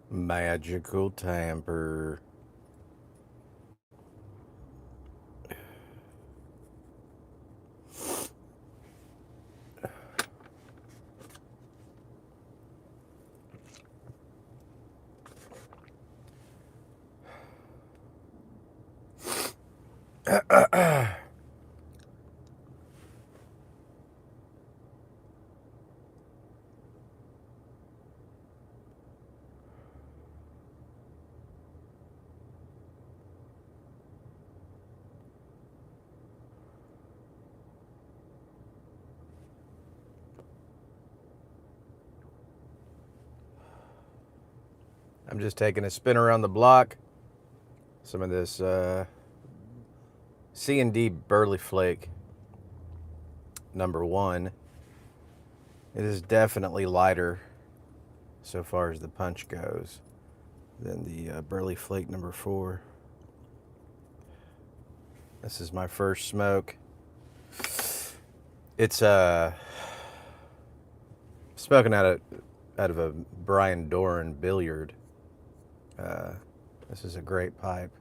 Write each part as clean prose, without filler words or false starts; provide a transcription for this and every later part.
Magical tamper. I'm just taking a spin around the block. Some of this C&D Burley Flake #1. It is definitely lighter so far as the punch goes than the Burley Flake #4. This is my first smoke. It's smoking out of a Brian Doran billiard. This is a great pipe,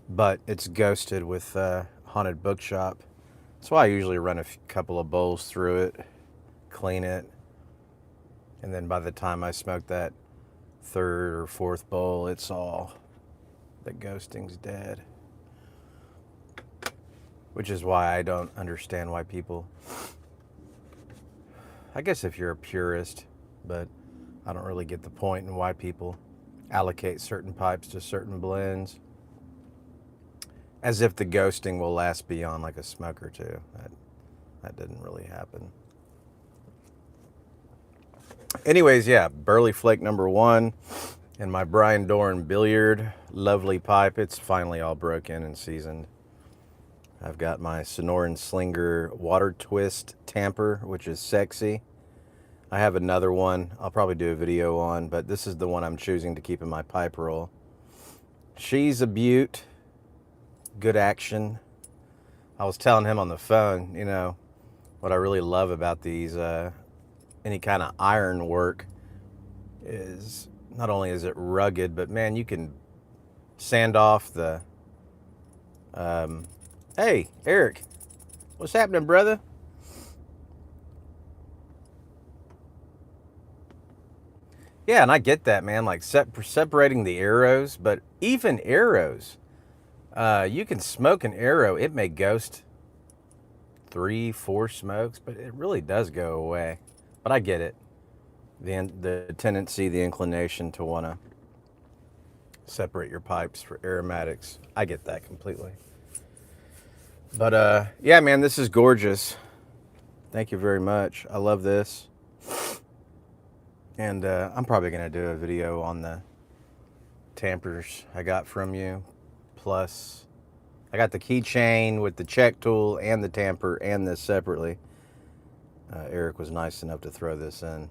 but it's ghosted with Haunted Bookshop. That's why I usually run a couple of bowls through it, clean it, and then by the time I smoke that third or fourth bowl, it's all, the ghosting's dead. Which is why I don't understand why people, I guess if you're a purist, but I don't really get the point in why people allocate certain pipes to certain blends. As if the ghosting will last beyond like a smoke or two. That didn't really happen. Anyways, yeah, Burley Flake #1 and my Brian Doran billiard. Lovely pipe. It's finally all broken and seasoned. I've got my Sonoran Slinger Water Twist Tamper, which is sexy. I have another one I'll probably do a video on, but this is the one I'm choosing to keep in my pipe roll. She's a beaut. Good action. I was telling him on the phone, you know, what I really love about these, any kind of iron work is not only is it rugged, but man, you can sand off the, hey, Eric, what's happening, brother? Yeah, and I get that, man, like separating the arrows, but even arrows, you can smoke an arrow. It may ghost 3, 4 smokes, but it really does go away. But I get it. The tendency, the inclination to want to separate your pipes for aromatics. I get that completely. But yeah, man, this is gorgeous. Thank you very much. I love this. And I'm probably going to do a video on the tampers I got from you. Plus, I got the keychain with the check tool and the tamper and this separately. Eric was nice enough to throw this in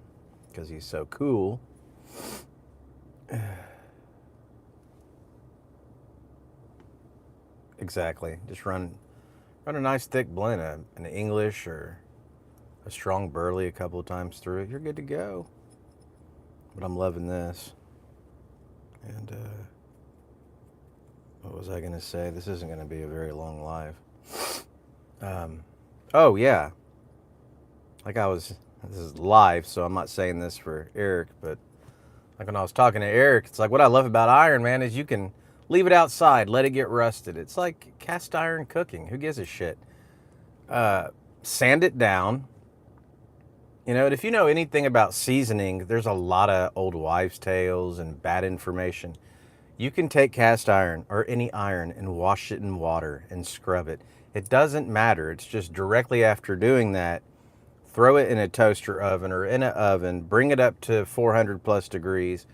because he's so cool. Exactly. Just run a nice thick blend, an English or a strong Burley a couple of times through it. You're good to go. But I'm loving this. And what was I going to say? This isn't going to be a very long live. Oh, yeah. This is live, so I'm not saying this for Eric, but like when I was talking to Eric, it's like what I love about iron, man, is you can leave it outside, let it get rusted. It's like cast iron cooking. Who gives a shit? Sand it down. You know, and if you know anything about seasoning, there's a lot of old wives' tales and bad information. You can take cast iron or any iron and wash it in water and scrub it. It doesn't matter. It's just directly after doing that, throw it in a toaster oven or in an oven, bring it up to 400 plus degrees,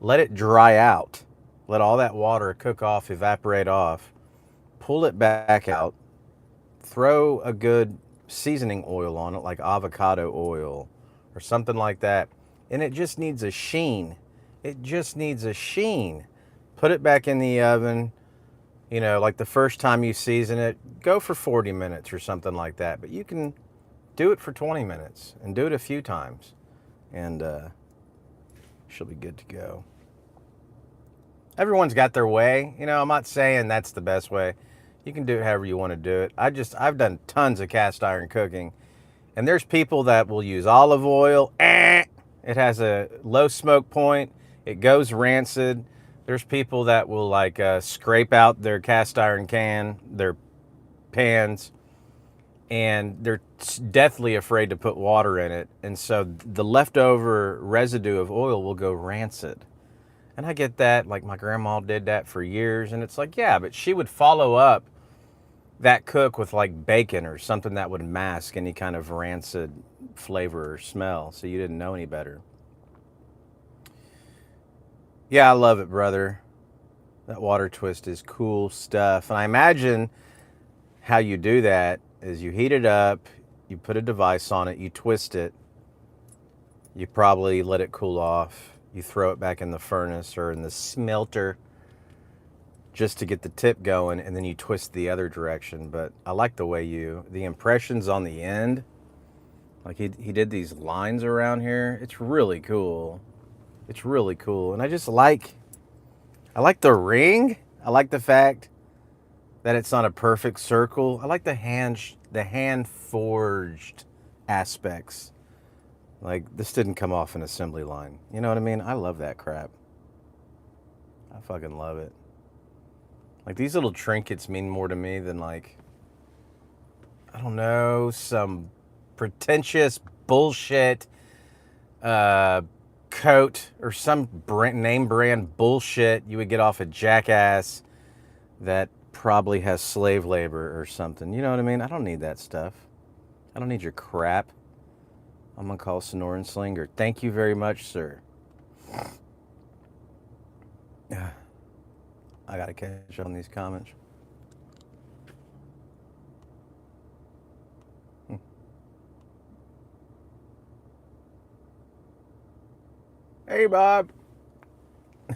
let it dry out. Let all that water cook off, evaporate off, pull it back out, throw a good seasoning oil on it, like avocado oil or something like that, and it just needs a sheen. It just needs a sheen. Put it back in the oven, you know, like the first time you season it, go for 40 minutes or something like that. But you can do it for 20 minutes and do it a few times, and she'll be good to go. Everyone's got their way. You know, I'm not saying that's the best way. You can do it however you want to do it. I've done tons of cast iron cooking, and there's people that will use olive oil. It has a low smoke point. It goes rancid. There's people that will like scrape out their cast iron their pans, and they're deathly afraid to put water in it. And so the leftover residue of oil will go rancid. And I get that. Like my grandma did that for years. And it's like, yeah, but she would follow up that cook with like bacon or something that would mask any kind of rancid flavor or smell. So you didn't know any better. Yeah, I love it, brother. That water twist is cool stuff. And I imagine how you do that is you heat it up, you put a device on it, you twist it, you probably let it cool off, you throw it back in the furnace or in the smelter just to get the tip going, and then you twist the other direction. But I like the way the impressions on the end, like he did these lines around here. It's really cool. It's really cool. And I like the ring. I like the fact that it's not a perfect circle. I like the hand forged aspects. Like this didn't come off an assembly line. You know what I mean? I love that crap. I fucking love it. Like these little trinkets mean more to me than like, I don't know, some pretentious bullshit coat or some name brand bullshit you would get off a jackass that probably has slave labor or something. You know what I mean? I don't need that stuff. I don't need your crap. I'm gonna call Sonoran Slinger. Thank you very much, sir. I gotta catch on these comments. Hey, Bob.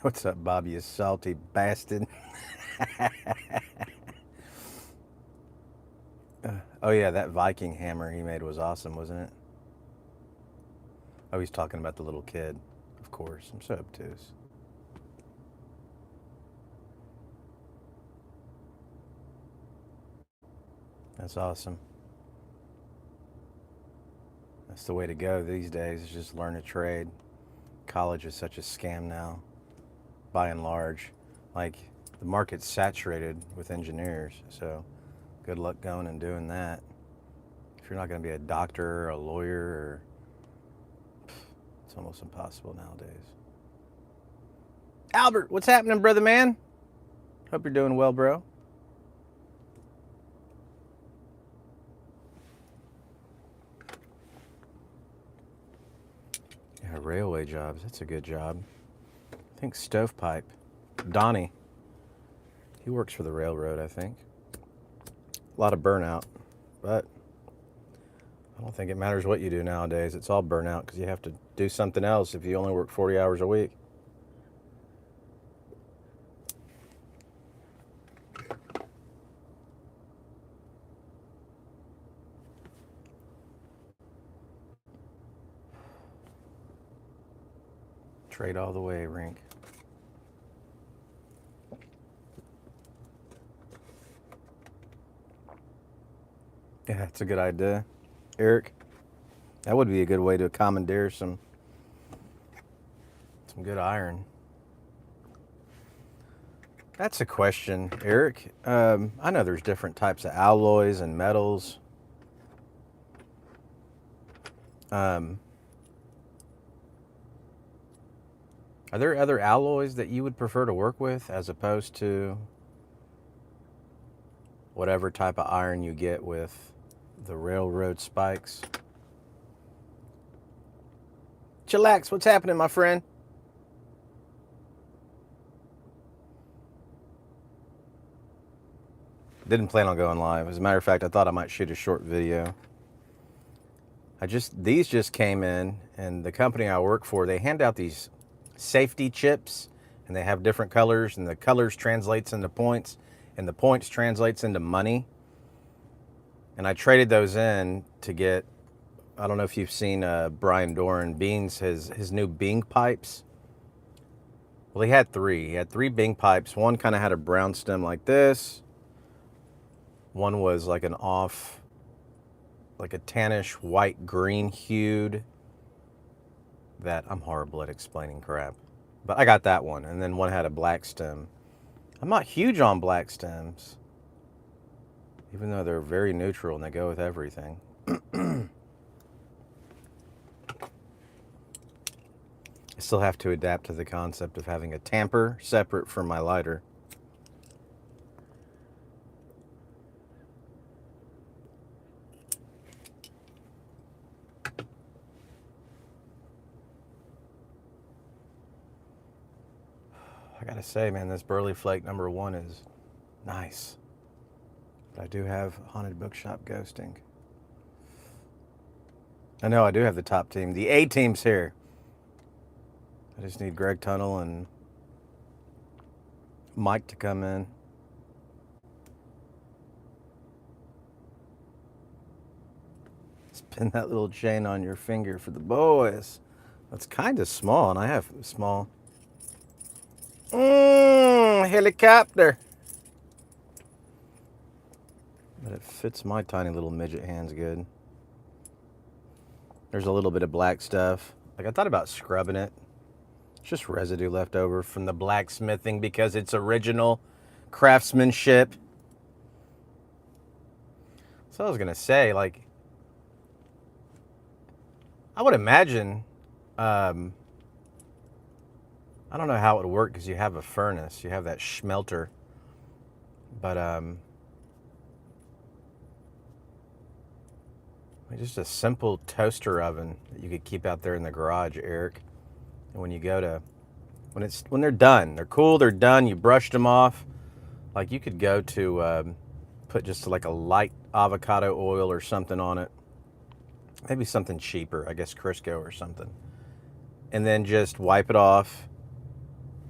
What's up, Bob, you salty bastard? Oh, yeah, that Viking hammer he made was awesome, wasn't it? Oh, he's talking about the little kid. Of course, I'm so obtuse. That's awesome. That's the way to go these days, is just learn a trade. College is such a scam now, by and large. Like, the market's saturated with engineers, so good luck going and doing that. If you're not going to be a doctor or a lawyer, it's almost impossible nowadays. Albert, what's happening, brother man? Hope you're doing well, bro. Yeah, railway jobs. That's a good job. I think stovepipe. Donnie. He works for the railroad, I think. A lot of burnout, but I don't think it matters what you do nowadays. It's all burnout because you have to do something else if you only work 40 hours a week. Trade all the way, Rink. Yeah, that's a good idea. Eric, that would be a good way to commandeer some good iron. That's a question, Eric. I know there's different types of alloys and metals. Are there other alloys that you would prefer to work with as opposed to whatever type of iron you get with the railroad spikes? Chillax, what's happening, my friend? Didn't plan on going live. As a matter of fact, I thought I might shoot a short video. These just came in, and the company I work for, they hand out these safety chips, and they have different colors, and the colors translates into points, and the points translates into money. And I traded those in to get, I don't know if you've seen Brian Doran Beans, his new Bing pipes. Well, he had three. He had three Bing pipes. One kind of had a brown stem like this. One was like an off, like a tannish white green hued. That I'm horrible at explaining crap. But I got that one. And then one had a black stem. I'm not huge on black stems, even though they're very neutral and they go with everything. I still have to adapt to the concept of having a tamper separate from my lighter. I gotta say, man, this Burley Flake #1 is nice. But I do have Haunted Bookshop ghosting. I know I do have the top team. The A team's here. I just need Greg Tunnel and Mike to come in. Spin that little chain on your finger for the boys. That's kind of small, and I have small. Helicopter. But it fits my tiny little midget hands good. There's a little bit of black stuff. Like, I thought about scrubbing it. It's just residue left over from the blacksmithing because it's original craftsmanship. So I was gonna say, like, I would imagine, I don't know how it would work because you have a furnace, you have that schmelter, but just a simple toaster oven that you could keep out there in the garage, Eric. And when you go to, when they're done, they're cool, they're done, you brushed them off. Like, you could go to put just like a light avocado oil or something on it. Maybe something cheaper, I guess Crisco or something. And then just wipe it off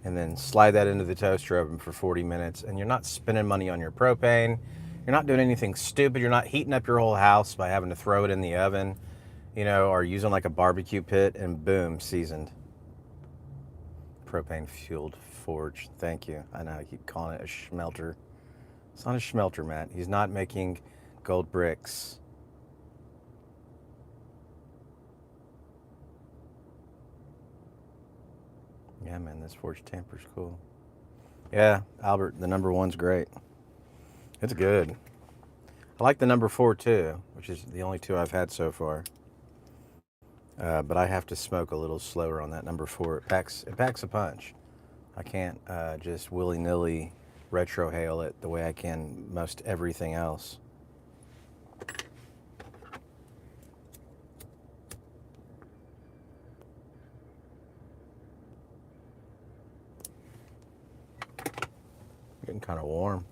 and then slide that into the toaster oven for 40 minutes. And you're not spending money on your propane. You're not doing anything stupid. You're not heating up your whole house by having to throw it in the oven, you know, or using like a barbecue pit, and boom, seasoned. Propane fueled forge. Thank you. I know I keep calling it a schmelter. It's not a schmelter, Matt. He's not making gold bricks. Yeah, man, this forged tamper's cool. Yeah, Albert, the #1's great. It's good. I like the #4 too, which is the only two I've had so far. But I have to smoke a little slower on that #4. It packs a punch. I can't just willy-nilly retrohale it the way I can most everything else. Getting kind of warm.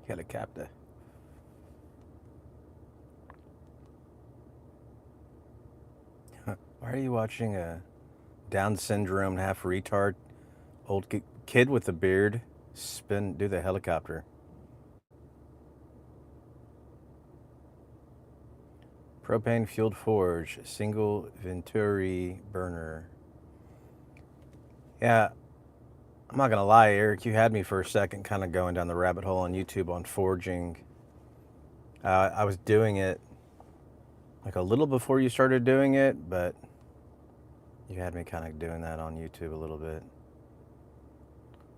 Helicopter. Why are you watching a Down syndrome, half retard, old kid with a beard do the helicopter? Propane fueled forge, single Venturi burner. Yeah, I'm not gonna lie, Eric, you had me for a second kind of going down the rabbit hole on YouTube on forging. I was doing it like a little before you started doing it, but you had me kind of doing that on YouTube a little bit.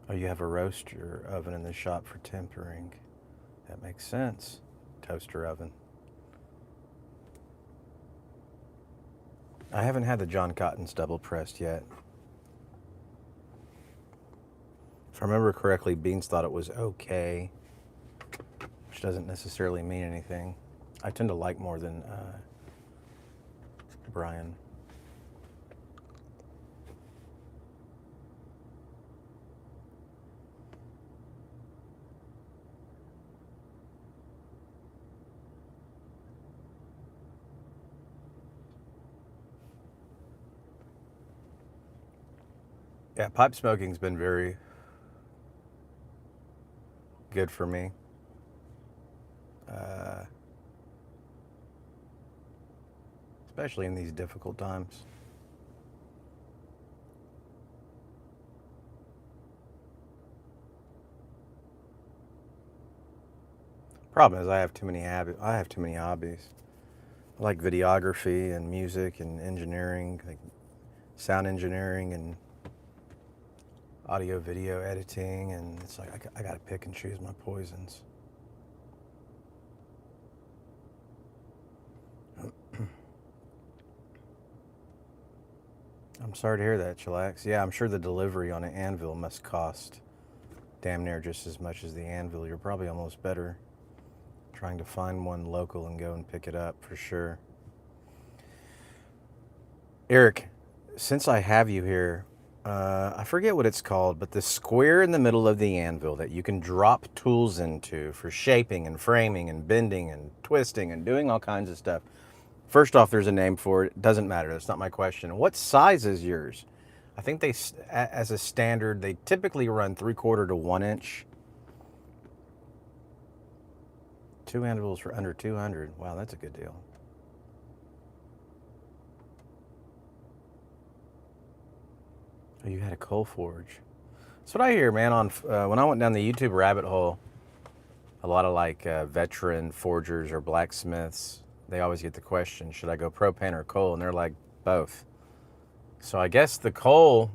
Oh, you have a roaster oven in the shop for tempering. That makes sense. Toaster oven. I haven't had the John Cotton's double pressed yet. If I remember correctly, Beans thought it was okay, which doesn't necessarily mean anything. I tend to like more than Brian. Yeah, pipe smoking's been very good for me. Uh, Especially in these difficult times. Problem is, I have too many hobbies. I like videography and music and engineering, like sound engineering and audio video editing, and it's like I got to pick and choose my poisons. I'm sorry to hear that, Chillax. Yeah, I'm sure the delivery on an anvil must cost damn near just as much as the anvil. You're probably almost better trying to find one local and go and pick it up for sure. Eric, since I have you here, I forget what it's called, but the square in the middle of the anvil that you can drop tools into for shaping and framing and bending and twisting and doing all kinds of stuff. First off, there's a name for it. It doesn't matter. That's not my question. What size is yours? I think they, as a standard, they typically run 3/4 to 1 inch. 2 anvils for under 200. Wow, that's a good deal. Oh, you had a coal forge. That's what I hear, man. On when I went down the YouTube rabbit hole, a lot of like veteran forgers or blacksmiths, they always get the question, should I go propane or coal? And they're like, both. So I guess the coal,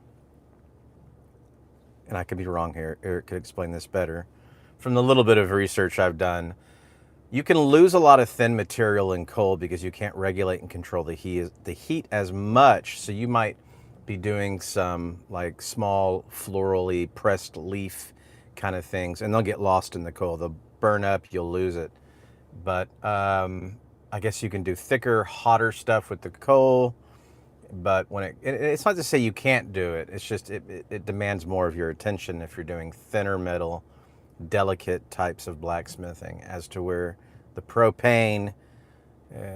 and I could be wrong here, Eric could explain this better. From the little bit of research I've done, you can lose a lot of thin material in coal because you can't regulate and control the heat as much. So you might be doing some like small florally pressed leaf kind of things, and they'll get lost in the coal. They'll burn up, you'll lose it. But I guess you can do thicker, hotter stuff with the coal. But when it's not to say you can't do it. It's just it demands more of your attention if you're doing thinner metal, delicate types of blacksmithing, as to where the propane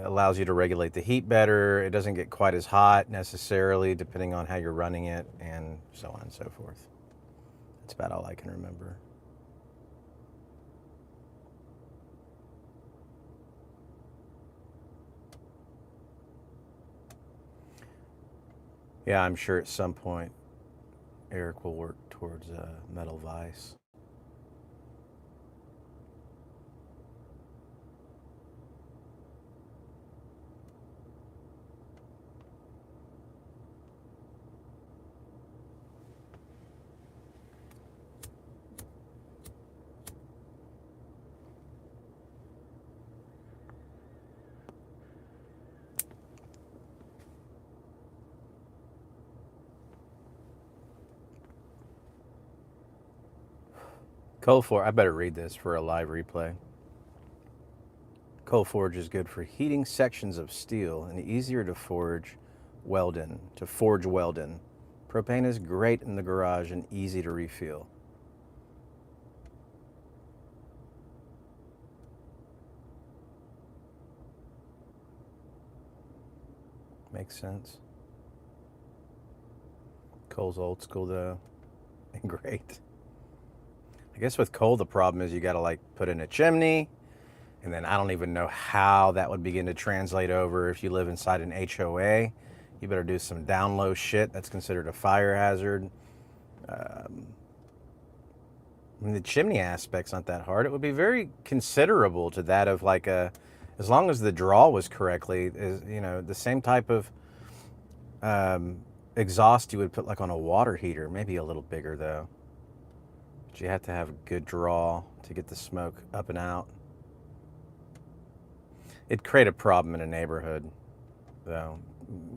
allows you to regulate the heat better. It doesn't get quite as hot necessarily, depending on how you're running it, and so on and so forth. That's about all I can remember. Yeah, I'm sure at some point Eric will work towards a metal vise. Coal forge, I better read this for a live replay. Coal forge is good for heating sections of steel and easier to forge weld in. Propane is great in the garage and easy to refuel. Makes sense. Coal's old school though, and great. I guess with coal, the problem is you got to like put in a chimney, and then I don't even know how that would begin to translate over if you live inside an HOA. You better do some down low shit. That's considered a fire hazard. I mean, the chimney aspect's not that hard. It would be very considerable to that of like as long as the draw was correctly, is the same type of exhaust you would put like on a water heater, maybe a little bigger though. But you have to have a good draw to get the smoke up and out. It'd create a problem in a neighborhood, though.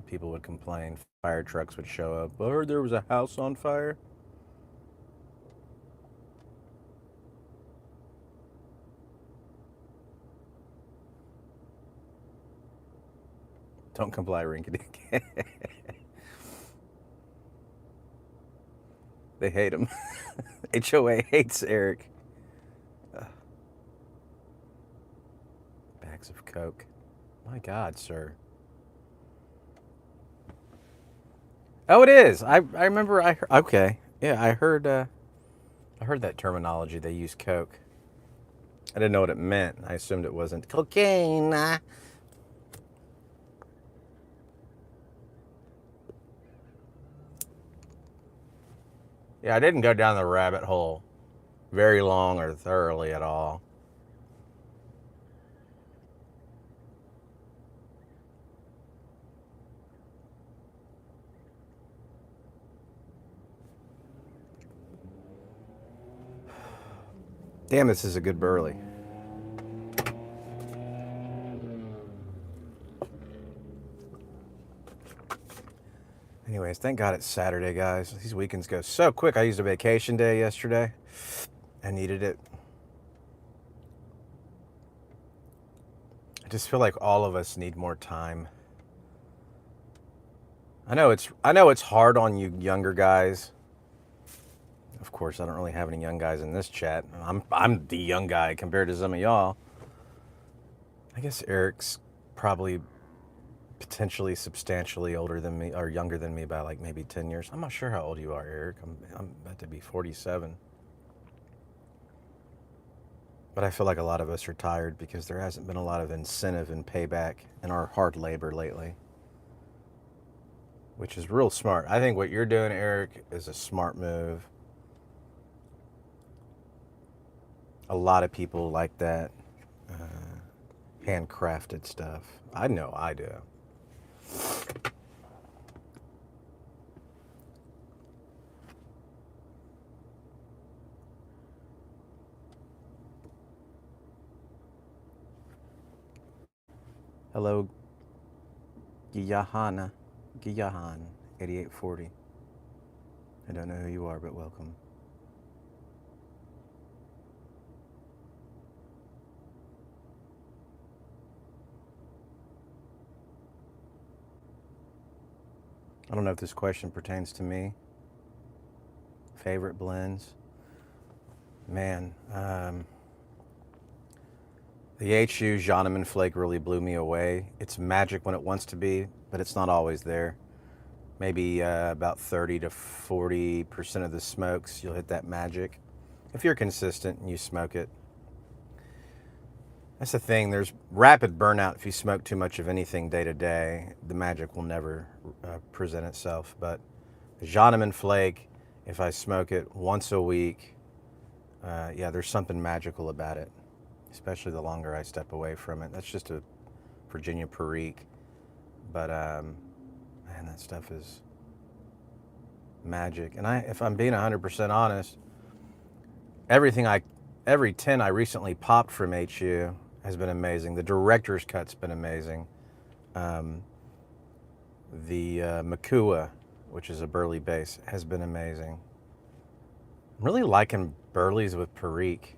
People would complain. Fire trucks would show up. I heard there was a house on fire. Don't comply, Rinkedy. They hate him. HOA hates Eric. Bags of Coke. My God, sir. Oh, it is. I remember. Okay. Yeah, I heard that terminology. They use coke. I didn't know what it meant. I assumed it wasn't cocaine. Yeah, I didn't go down the rabbit hole very long or thoroughly at all. Damn, this is a good burley. Anyways, thank God it's Saturday, guys. These weekends go so quick. I used a vacation day yesterday. I needed it. I just feel like all of us need more time. I know it's hard on you younger guys. Of course, I don't really have any young guys in this chat. I'm the young guy compared to some of y'all. I guess Eric's probably potentially substantially older than me or younger than me by like maybe 10 years. I'm not sure how old you are, Eric. I'm about to be 47. But I feel like a lot of us are tired because there hasn't been a lot of incentive and payback in our hard labor lately, which is real smart. I think what you're doing, Eric, is a smart move. A lot of people like that handcrafted stuff. I know I do. Hello, Giyahana. Giyahan, 8840. I don't know who you are, but welcome. I don't know if this question pertains to me. Favorite blends? Man, the HU Johnneman Flake really blew me away. It's magic when it wants to be, but it's not always there. Maybe about 30 to 40% of the smokes, you'll hit that magic. If you're consistent and you smoke it. That's the thing. There's rapid burnout if you smoke too much of anything day to day. The magic will never present itself. But Johnneman Flake, if I smoke it once a week, yeah, there's something magical about it, especially the longer I step away from it. That's just a Virginia Perique. But man, that stuff is magic. And if I'm being 100% honest, every 10 I recently popped from HU has been amazing. The director's cut's been amazing. The Makua, which is a burley base, has been amazing. I'm really liking burleys with Perique.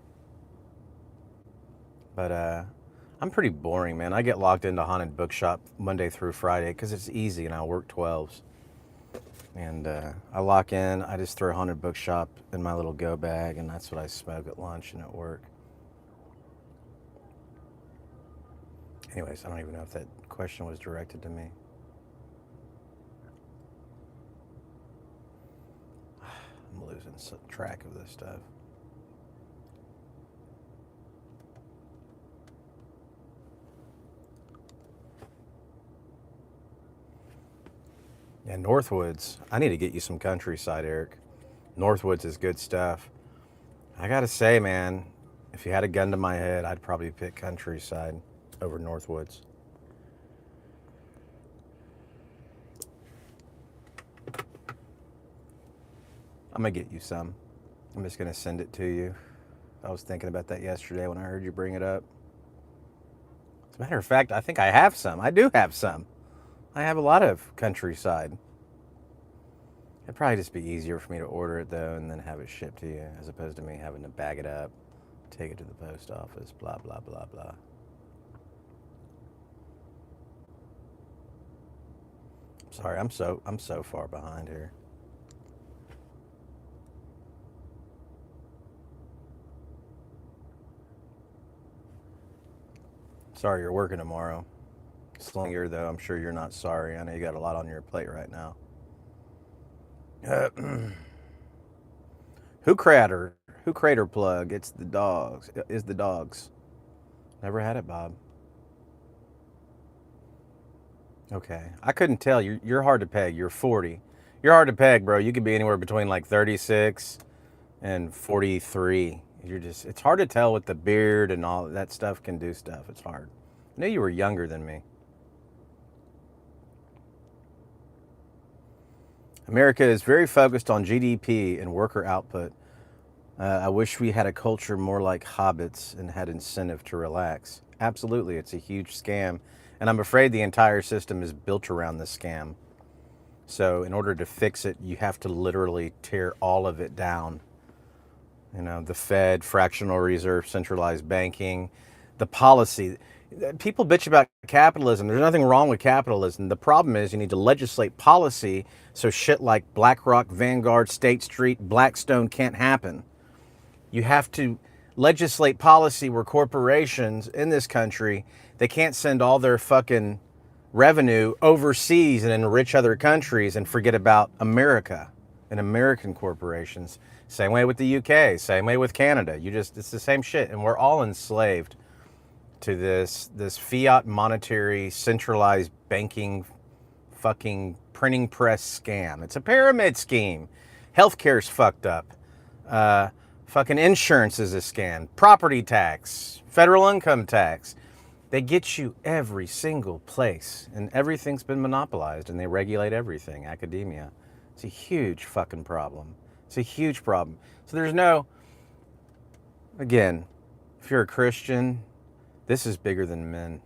But I'm pretty boring, man. I get logged into Haunted Bookshop Monday through Friday because it's easy and I work 12s. And I lock in, I just throw Haunted Bookshop in my little go bag, and that's what I smoke at lunch and at work. Anyways, I don't even know if that question was directed to me. I'm losing track of this stuff. Yeah, Northwoods. I need to get you some countryside, Eric. Northwoods is good stuff. I gotta say, man, if you had a gun to my head, I'd probably pick countryside over Northwoods. I'm gonna get you some. I'm just gonna send it to you. I was thinking about that yesterday when I heard you bring it up. As a matter of fact, I think I have some. I do have some. I have a lot of countryside. It'd probably just be easier for me to order it though and then have it shipped to you as opposed to me having to bag it up, take it to the post office, blah, blah, blah, blah. Sorry, I'm so far behind here. Sorry you're working tomorrow. Slung here though, I'm sure you're not sorry. I know you got a lot on your plate right now. Uh, who crater? Who crater plug? It's the dogs. Is the dogs? Never had it, Bob. Okay, I couldn't tell. You're hard to peg. You're 40. You're hard to peg, bro. You could be anywhere between like 36 and 43. You're just. It's hard to tell with the beard and all that stuff can do stuff. It's hard. I knew you were younger than me. America is very focused on GDP and worker output. I wish we had a culture more like hobbits and had incentive to relax. Absolutely, it's a huge scam. And I'm afraid the entire system is built around this scam. So, in order to fix it, you have to literally tear all of it down. You know, the Fed, fractional reserve, centralized banking, the policy. People bitch about capitalism. There's nothing wrong with capitalism. The problem is you need to legislate policy so shit like BlackRock, Vanguard, State Street, Blackstone can't happen. You have to legislate policy where corporations in this country, they can't send all their fucking revenue overseas and enrich other countries and forget about America and American corporations. Same way with the UK, same way with Canada. It's the same shit. And we're all enslaved to this fiat monetary centralized banking fucking printing press scam. It's a pyramid scheme. Healthcare's fucked up. Fucking insurance is a scam. Property tax, federal income tax. They get you every single place, and everything's been monopolized, and they regulate everything. Academia. It's a huge fucking problem. It's a huge problem. So there's no, again, if you're a Christian, this is bigger than men.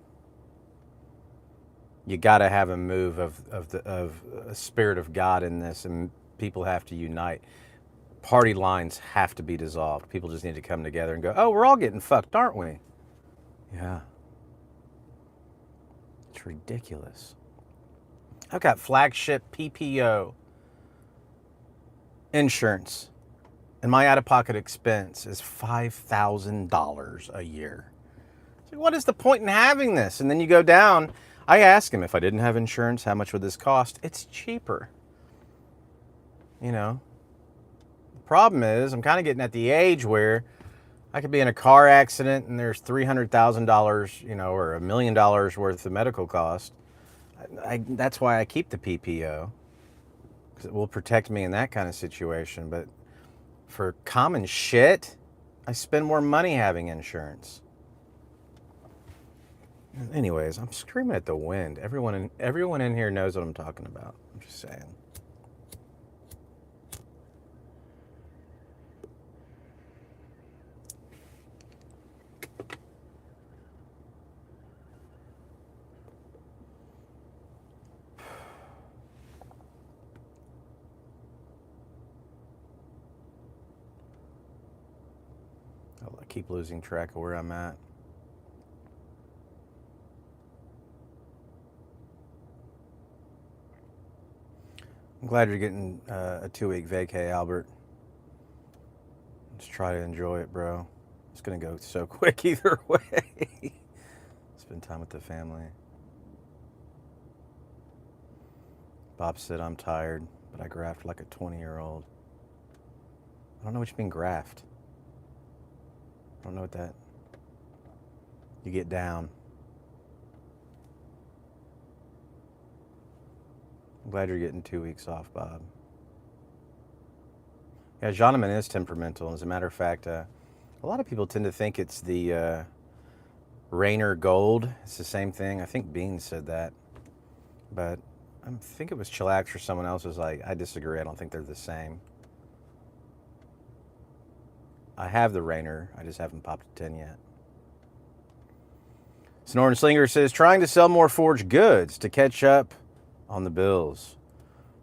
You got to have a move of a spirit of God in this, and people have to unite. Party lines have to be dissolved. People just need to come together and go, oh, we're all getting fucked, aren't we? Yeah. It's ridiculous. I've got flagship PPO insurance, and my out-of-pocket expense is $5,000 a year. So what is the point in having this? And then you go down. I ask him, if I didn't have insurance, how much would this cost? It's cheaper. You know, the problem is I'm kind of getting at the age where I could be in a car accident and there's $300,000, you know, or $1 million worth of medical cost. That's why I keep the PPO, because it will protect me in that kind of situation. But for common shit, I spend more money having insurance. Anyways, I'm screaming at the wind. Everyone in here knows what I'm talking about. I'm just saying. I keep losing track of where I'm at. I'm glad you're getting a 2-week vacay, Albert. Just try to enjoy it, bro. It's gonna go so quick either way. Spend time with the family. Bob said, I'm tired, but I graphed like a 20-year-old. I don't know what you mean graft. I don't know what that... You get down. I'm glad you're getting 2 weeks off, Bob. Yeah, Johnneman is temperamental. As a matter of fact, a lot of people tend to think it's the Rainer Gold. It's the same thing. I think Bean said that. But I think it was Chillax or someone else was like, I disagree. I don't think they're the same. I have the Rainer. I just haven't popped a 10 yet. Snorin Slinger says, trying to sell more forged goods to catch up on the bills.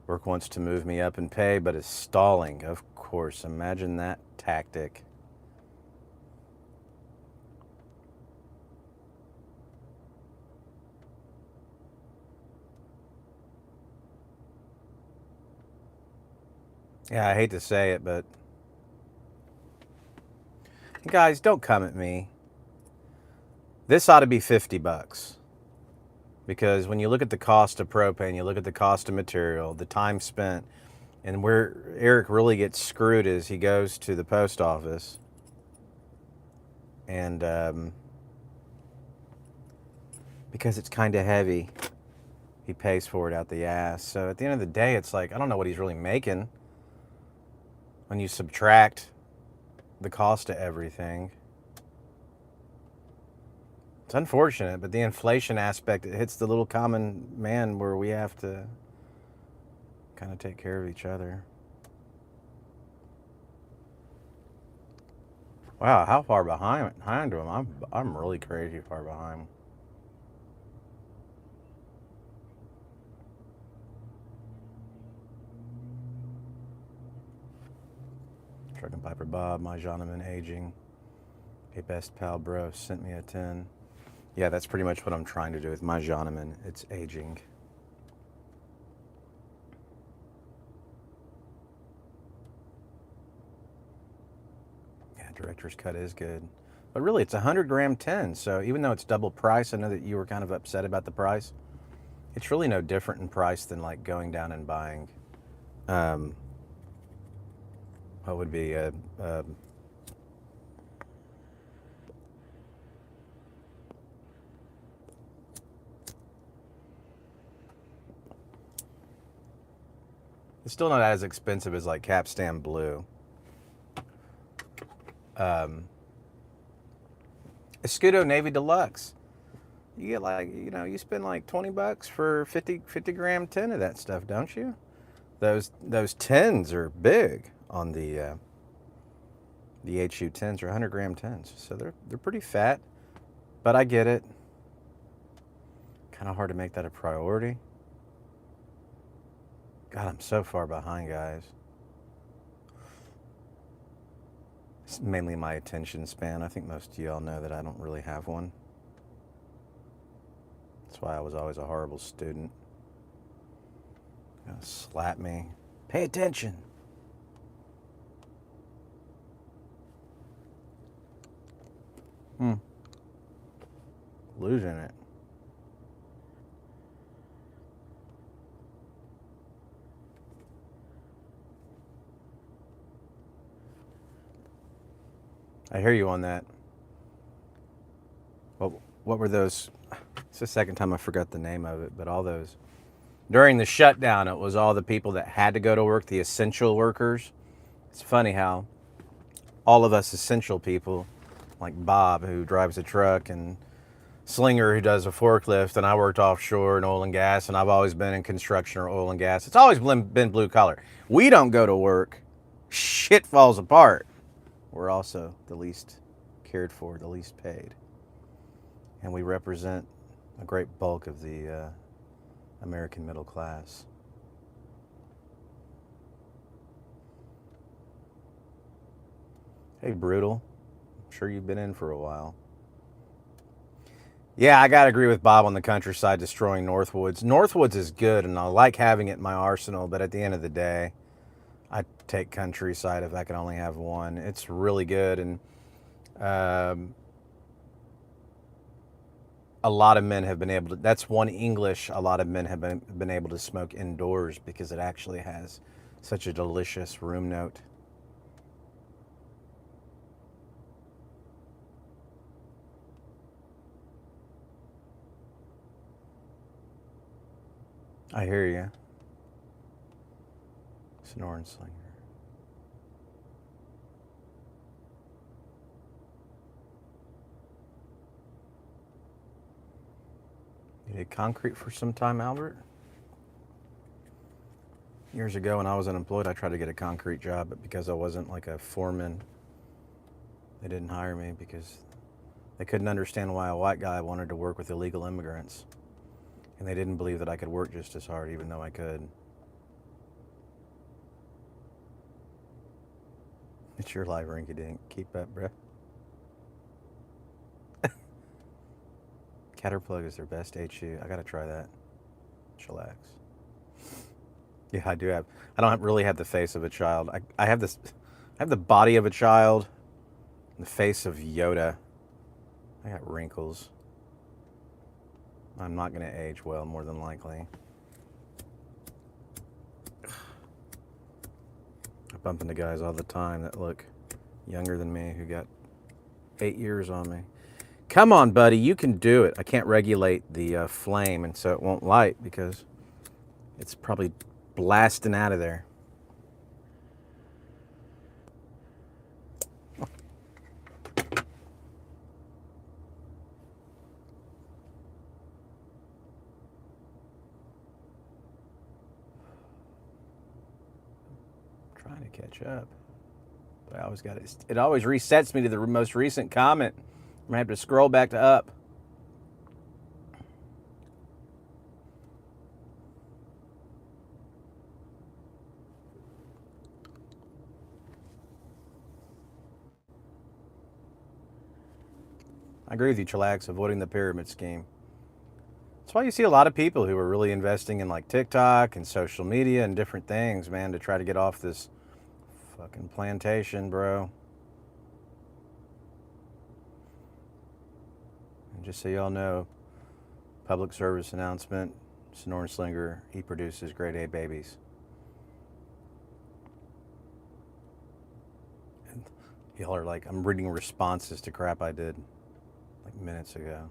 Work wants to move me up in pay, but is stalling. Of course, imagine that tactic. Yeah, I hate to say it, but guys, don't come at me. This ought to be $50. Because when you look at the cost of propane, you look at the cost of material, the time spent, And where Eric really gets screwed is he goes to the post office and because it's kind of heavy, he pays for it out the ass. So at the end of the day, it's like, I don't know what he's really making when you subtract the cost of everything. It's unfortunate, but the inflation aspect, it hits the little common man where we have to kind of take care of each other. Wow, how far behind him? I'm really crazy far behind. Truck and Piper Bob, my Johnneman aging. A best pal bro sent me a 10. Yeah, that's pretty much what I'm trying to do with my Johnneman. It's aging. Yeah, director's cut is good. But really, it's a 100-gram 10. So even though it's double price, I know that you were kind of upset about the price. It's really no different in price than like going down and buying what would be a it's still not as expensive as like Capstan Blue. Escudo Navy Deluxe. You get like, you spend like $20 for 50 gram 10 of that stuff, don't you? Those 10s are big on the HU 10s or 100-gram 10s. So they're pretty fat, but I get it. Kind of hard to make that a priority. God, I'm so far behind, guys. It's mainly my attention span. I think most of y'all know that I don't really have one. That's why I was always a horrible student. Slap me. Pay attention. Losing it. I hear you on that. Well, what were those? It's the second time I forgot the name of it, but all those. During the shutdown, it was all the people that had to go to work, the essential workers. It's funny how all of us essential people, like Bob, who drives a truck, and Slinger, who does a forklift, and I worked offshore in oil and gas, and I've always been in construction or oil and gas. It's always been blue collar. We don't go to work, shit falls apart. We're also the least cared for, the least paid. And we represent a great bulk of the American middle class. Hey, Brutal. I'm sure you've been in for a while. Yeah, I gotta agree with Bob on the countryside destroying Northwoods. Northwoods is good, and I like having it in my arsenal, but at the end of the day, I take countryside if I can only have one. It's really good, and a lot of men have been able to. That's one English. A lot of men have been able to smoke indoors because it actually has such a delicious room note. I hear you. Snoring Slinger. You did concrete for some time, Albert? Years ago when I was unemployed, I tried to get a concrete job, but because I wasn't like a foreman, they didn't hire me because they couldn't understand why a white guy wanted to work with illegal immigrants. And they didn't believe that I could work just as hard, even though I could. It's your life, Rinky Dink. Keep up, bruh. Caterplug is their best HU. I gotta try that. Chillax. Yeah, I do have. I don't really have the face of a child. I have this. I have the body of a child, the face of Yoda. I got wrinkles. I'm not gonna age well, more than likely. bump into guys all the time that look younger than me who got 8 years on me. Come on, buddy, you can do it. I can't regulate the flame, and so it won't light because it's probably blasting out of there. Trying to catch up. But I always got it. It always resets me to the most recent comment. I'm gonna have to scroll back to up. I agree with you, Chillax, avoiding the pyramid scheme. That's why you see a lot of people who are really investing in like TikTok and social media and different things, man, to try to get off this fucking plantation, bro. And just so y'all know, public service announcement, Sonoran Slinger, he produces grade A babies. And y'all are like, I'm reading responses to crap I did like minutes ago.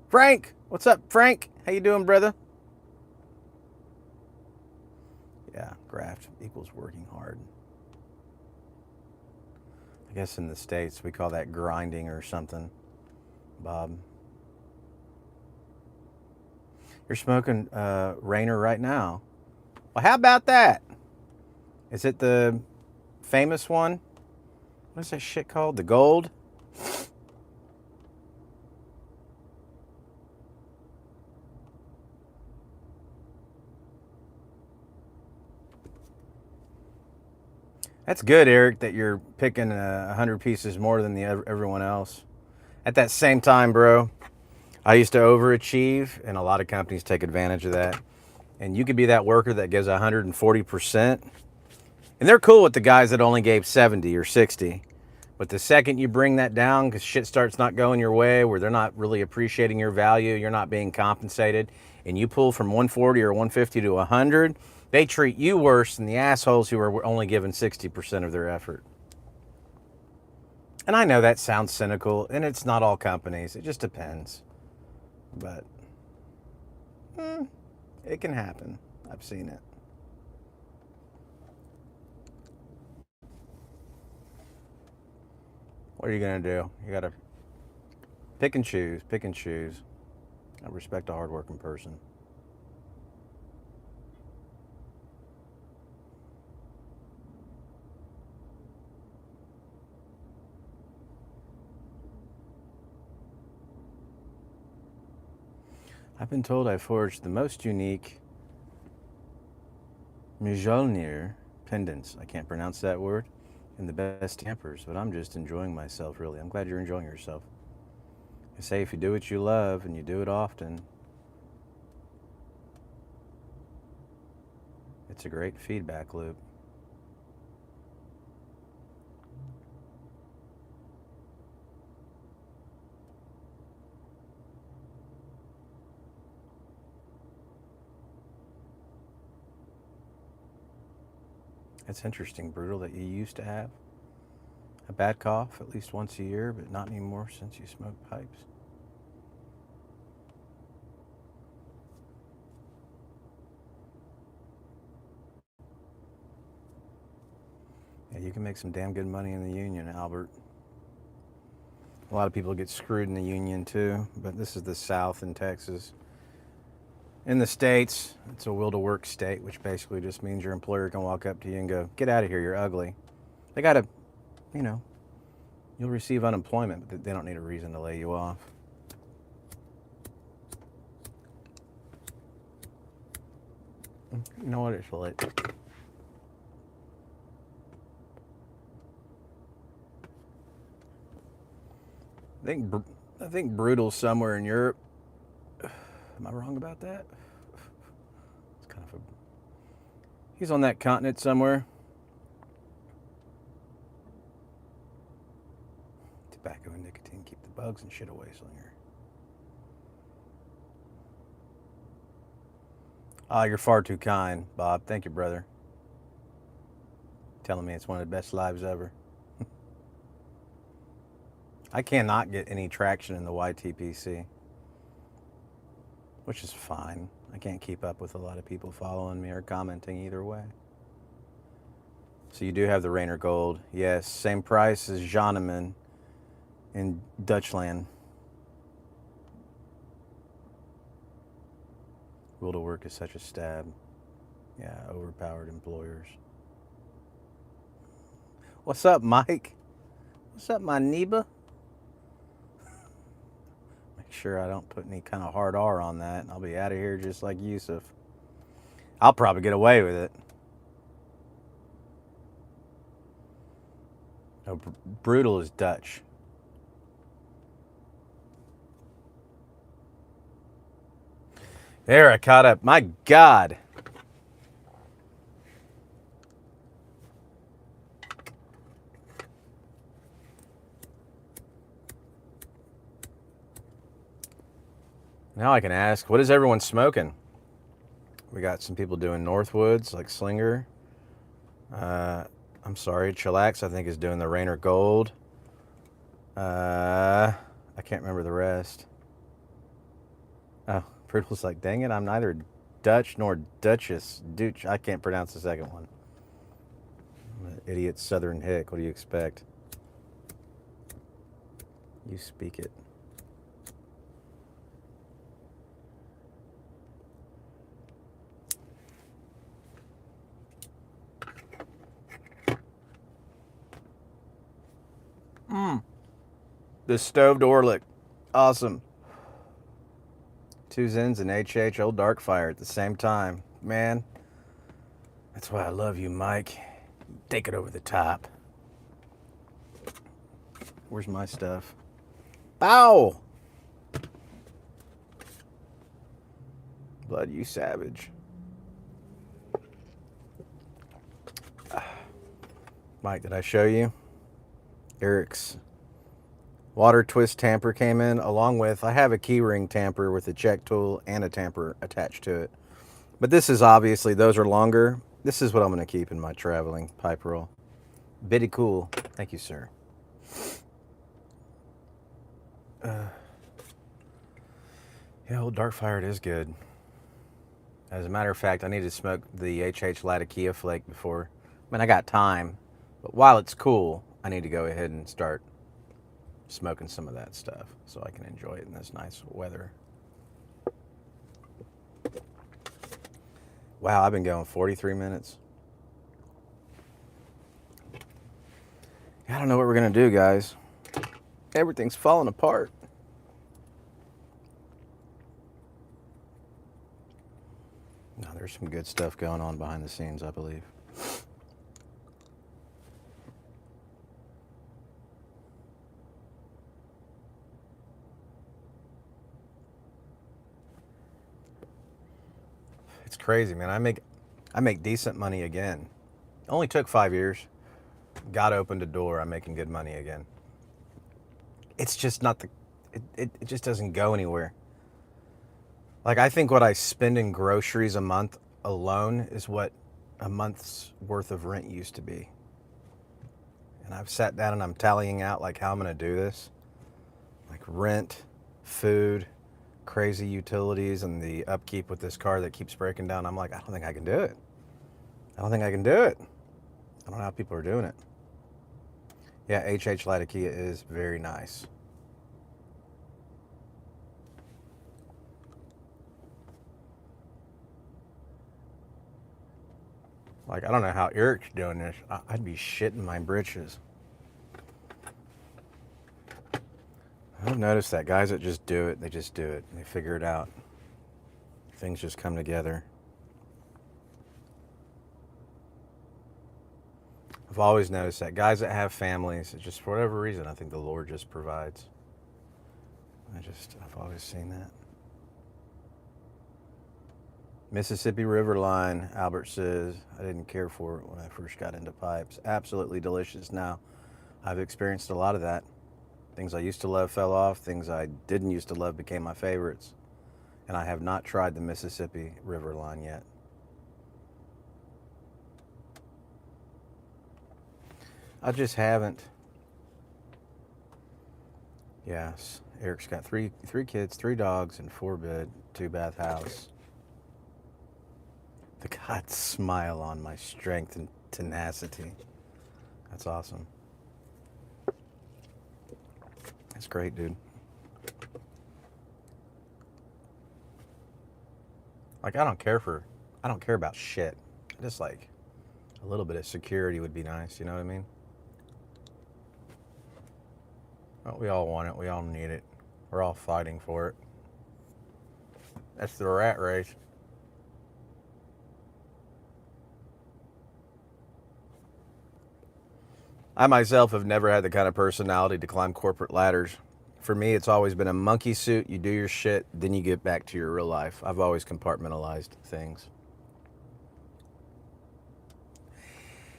Frank! What's up, Frank? How you doing, brother? Yeah, graft equals working hard. I guess in the States we call that grinding or something, Bob. You're smoking Rainer right now. Well, how about that? Is it the famous one? What is that shit called? The gold? That's good, Eric, that you're picking 100 pieces more than everyone else. At that same time, bro, I used to overachieve, and a lot of companies take advantage of that. And you could be that worker that gives 140%, and they're cool with the guys that only gave 70 or 60. But the second you bring that down, because shit starts not going your way, where they're not really appreciating your value, you're not being compensated, and you pull from 140 or 150 to 100, they treat you worse than the assholes who are only given 60% of their effort. And I know that sounds cynical, and it's not all companies. It just depends. But it can happen. I've seen it. What are you going to do? You got to pick and choose, pick and choose. I respect a hardworking person. I've been told I forged the most unique Mjolnir pendants. I can't pronounce that word. And the best Tampers, but I'm just enjoying myself, really. I'm glad you're enjoying yourself. I say if you do what you love and you do it often, it's a great feedback loop. It's interesting, Brutal, that you used to have a bad cough at least once a year, but not anymore since you smoke pipes. Yeah, you can make some damn good money in the union, Albert. A lot of people get screwed in the union too, but this is the South in Texas. In the States, it's a will to work state, which basically just means your employer can walk up to you and go, get out of here, you're ugly. They got to, you know, you'll receive unemployment, but they don't need a reason to lay you off. You know what, it's late. I think Brutal's somewhere in Europe. Am I wrong about that? It's kind of a. He's on that continent somewhere. Tobacco and nicotine keep the bugs and shit away, Slinger. Ah, you're far too kind, Bob. Thank you, brother. telling me it's one of the best lives ever. I cannot get any traction in the YTPC, which is fine. I can't keep up with a lot of people following me or commenting either way. So you do have the Rainer Gold. Yes, same price as Joneman in Dutchland. Will to work is such a stab. Yeah, overpowered employers. What's up, Mike? What's up, my Neba? Make sure I don't put any kind of hard R on that, and I'll be out of here just like Yusuf. I'll probably get away with it. Oh, brutal is Dutch. There, I caught up. My God. Now I can ask, what is everyone smoking? We got some people doing Northwoods, like Slinger. I'm sorry, Chillax, I think, is doing the Rainer Gold. I can't remember the rest. Oh, Brutal's like, dang it, I'm neither Dutch nor Duchess. Dutch, I can't pronounce the second one. I'm an idiot Southern hick. What do you expect? You speak it. The stoved Orlick. Awesome. 2 Zins and HH Old Darkfire at the same time. Man, that's why I love you, Mike. Take it over the top. Where's my stuff? Bow! Blood, you savage. Mike, did I show you? Eric's water twist tamper came in along with, I have a keyring tamper with a check tool and a tamper attached to it. But this is obviously, those are longer. This is what I'm going to keep in my traveling pipe roll. Bitty cool. Thank you, sir. Yeah, old Darkfire, it is good. As a matter of fact, I need to smoke the HH Latakia flake before. I mean, I got time, but while it's cool, I need to go ahead and start smoking some of that stuff so I can enjoy it in this nice weather. Wow, I've been going 43 minutes. I don't know what we're going to do, guys. Everything's falling apart. No, there's some good stuff going on behind the scenes, I believe. It's crazy, man. I make decent money again. Only took 5 years. God opened a door. I'm making good money again. It's just not it just doesn't go anywhere. Like, I think what I spend in groceries a month alone is what a month's worth of rent used to be. And I've sat down and I'm tallying out like how I'm going to do this. Like rent, food, crazy utilities, and the upkeep with this car that keeps breaking down. I'm like, I don't think I can do it. I don't think I can do it. I don't know how people are doing it. Yeah, HH Latakia is very nice. Like, I don't know how Eric's doing this. I'd be shitting my britches. I've noticed that guys that just do it, they just do it. They figure it out. Things just come together. I've always noticed that guys that have families, just for whatever reason, I think the Lord just provides. I've always seen that. Mississippi River line, Albert says, I didn't care for it when I first got into pipes. Absolutely delicious now. I've experienced a lot of that. Things I used to love fell off. Things I didn't used to love became my favorites. And I have not tried the Mississippi River line yet. I just haven't. Yes, Eric's got three kids, 3 dogs, and 4 bed, 2 bath house. The gods smile on my strength and tenacity. That's awesome. That's great, dude. Like I don't care about shit. Just like a little bit of security would be nice. You know what I mean? Well, we all want it. We all need it. We're all fighting for it. That's the rat race. I myself have never had the kind of personality to climb corporate ladders. For me, it's always been a monkey suit. You do your shit, then you get back to your real life. I've always compartmentalized things.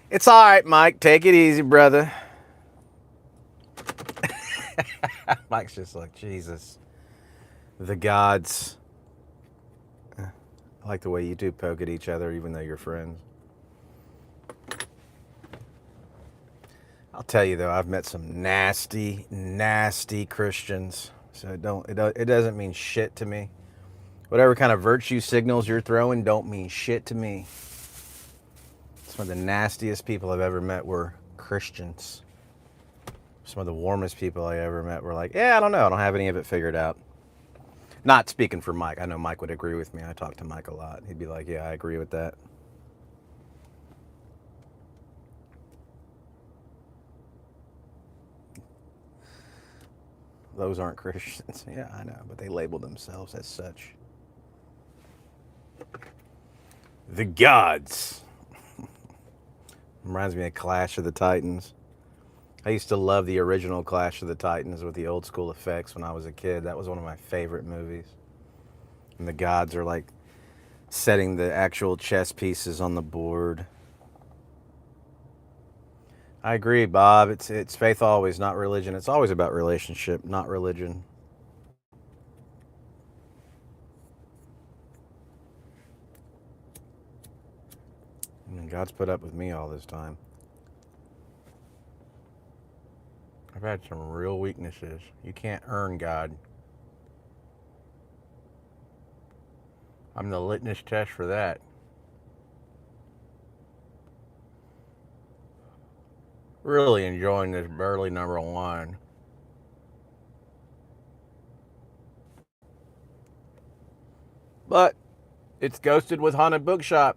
It's all right, Mike. Take it easy, brother. Mike's just like, Jesus. The gods. I like the way you two poke at each other, even though you're friends. I'll tell you though, I've met some nasty, nasty Christians. So it doesn't mean shit to me. Whatever kind of virtue signals you're throwing don't mean shit to me. Some of the nastiest people I've ever met were Christians. Some of the warmest people I ever met were like, yeah, I don't know. I don't have any of it figured out. Not speaking for Mike. I know Mike would agree with me. I talk to Mike a lot. He'd be like, yeah, I agree with that. Those aren't Christians. Yeah, I know, but they label themselves as such. The gods. Reminds me of Clash of the Titans. I used to love the original Clash of the Titans with the old school effects when I was a kid. That was one of my favorite movies. And the gods are like setting the actual chess pieces on the board. I agree, Bob. It's faith always, not religion. It's always about relationship, not religion. And God's put up with me all this time. I've had some real weaknesses. You can't earn God. I'm the litmus test for that. Really enjoying this Burley #1. But it's ghosted with Haunted Bookshop,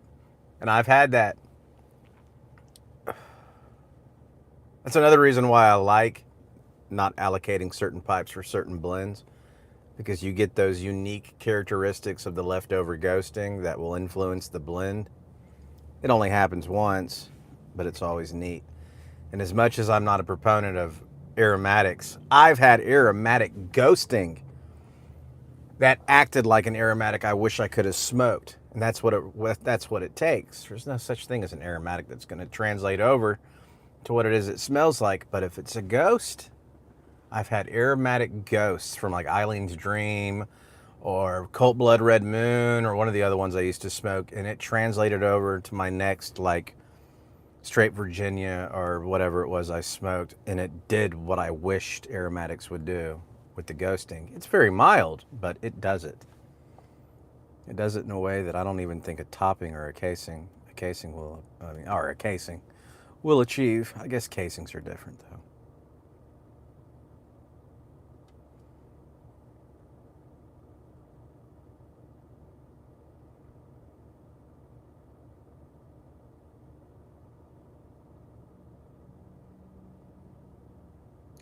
and I've had that. That's another reason why I like not allocating certain pipes for certain blends, because you get those unique characteristics of the leftover ghosting that will influence the blend. It only happens once, but it's always neat. And as much as I'm not a proponent of aromatics, I've had aromatic ghosting that acted like an aromatic I wish I could have smoked. And that's what it takes. There's no such thing as an aromatic that's going to translate over to what it is it smells like. But if it's a ghost, I've had aromatic ghosts from like Eileen's Dream or Cold Blood Red Moon or one of the other ones I used to smoke, and it translated over to my next like Straight Virginia or whatever it was I smoked, and it did what I wished aromatics would do with the ghosting. It's very mild, but it does it. It does it in a way that I don't even think a topping or a casing will, or a casing will achieve. I guess casings are different though.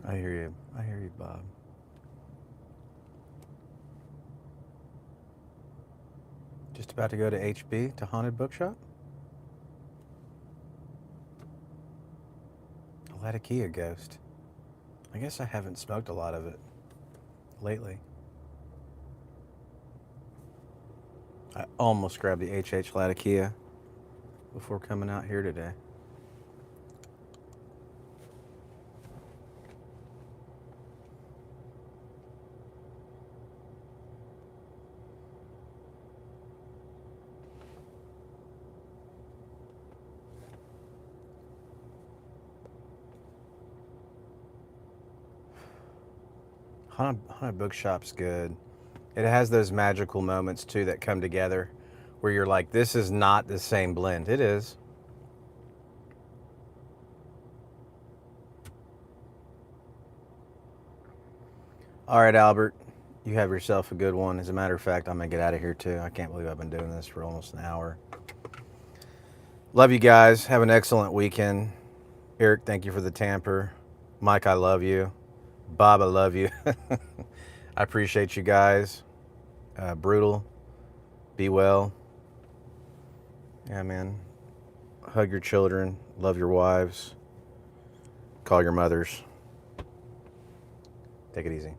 I hear you. I hear you, Bob. Just about to go to HB, to Haunted Bookshop? A Latakia Ghost. I guess I haven't smoked a lot of it lately. I almost grabbed the HH Latakia before coming out here today. Haunted Bookshop's good. It has those magical moments too that come together where you're like, this is not the same blend. It is. All right, Albert, you have yourself a good one. As a matter of fact, I'm going to get out of here too. I can't believe I've been doing this for almost an hour. Love you guys. Have an excellent weekend. Eric, thank you for the tamper. Mike, I love you. Bob, I love you. I appreciate you guys. Brutal. Be well. Yeah, man. Hug your children. Love your wives. Call your mothers. Take it easy.